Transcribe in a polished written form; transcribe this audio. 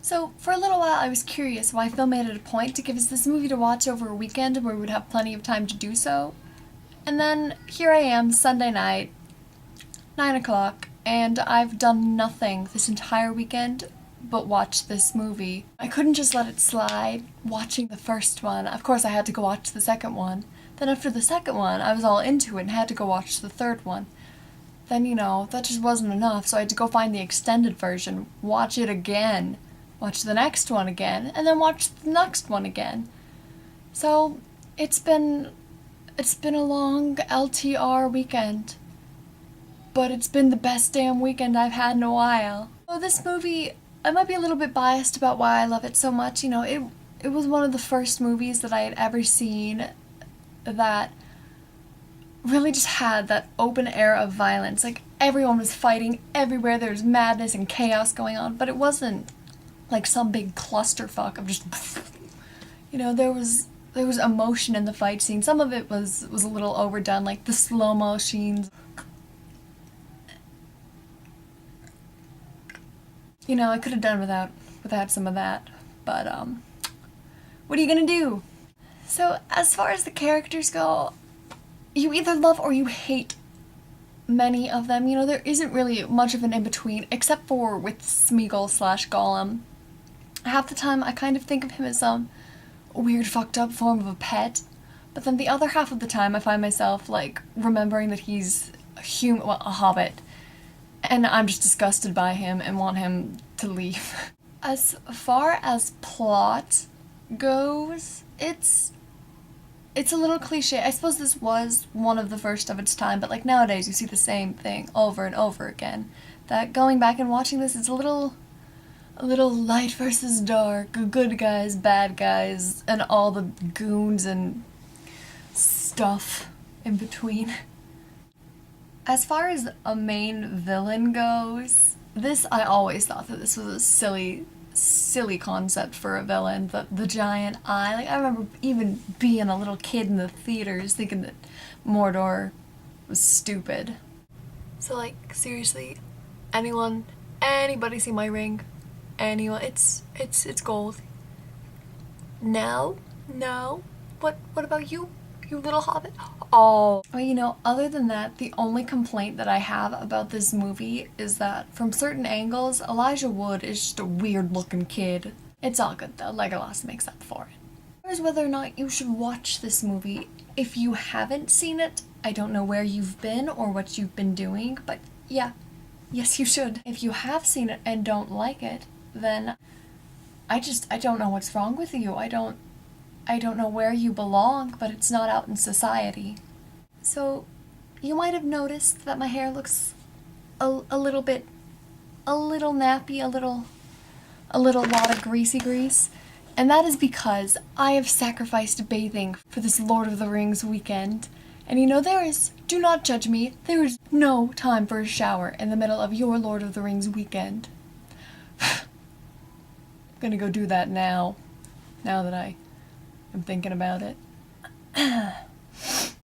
So, for a little while I was curious why Phil made it a point to give us this movie to watch over a weekend where we would have plenty of time to do so. And then, here I am, Sunday night, 9 o'clock, and I've done nothing this entire weekend but watch this movie. I couldn't just let it slide, watching the first one. Of course I had to go watch the second one. Then after the second one, I was all into it and had to go watch the third one. Then, that just wasn't enough, so I had to go find the extended version, watch it again, watch the next one again, and then watch the next one again. So, it's been a long LTR weekend, but it's been the best damn weekend I've had in a while. So this movie, I might be a little bit biased about why I love it so much. It was one of the first movies that I had ever seen that really just had that open air of violence. Like, everyone was fighting everywhere, there was madness and chaos going on, but it wasn't like some big clusterfuck of just there was emotion in the fight scene. Some of it was a little overdone, like the slow-mo scenes. I could have done without some of that, but what are you gonna do? So, as far as the characters go, you either love or you hate many of them. There isn't really much of an in-between, except for with Smeagol/Gollum. Half the time I kind of think of him as some weird fucked up form of a pet, but then the other half of the time I find myself, remembering that he's a hobbit, and I'm just disgusted by him and want him to leave. As far as plot goes, it's a little cliche. I suppose this was one of the first of its time, but nowadays you see the same thing over and over again. That going back and watching this is a little light versus dark, good guys, bad guys, and all the goons and stuff in between. As far as a main villain goes, I always thought that this was a silly concept for a villain, the giant eye. I remember even being a little kid in the theaters thinking that Mordor was stupid. So seriously, anybody see my ring? Anyone? It's gold. No? What about you? You little hobbit? Oh. Well, other than that, the only complaint that I have about this movie is that, from certain angles, Elijah Wood is just a weird-looking kid. It's all good, though. Legolas makes up for it. As far as whether or not you should watch this movie, if you haven't seen it, I don't know where you've been or what you've been doing, but yeah. Yes, you should. If you have seen it and don't like it, then I don't know what's wrong with you. I don't know where you belong, but it's not out in society. So, you might have noticed that my hair looks a little nappy, a little lot of greasy grease, and that is because I have sacrificed bathing for this Lord of the Rings weekend. And do not judge me, there is no time for a shower in the middle of your Lord of the Rings weekend. I'm gonna go do that now that I'm thinking about it.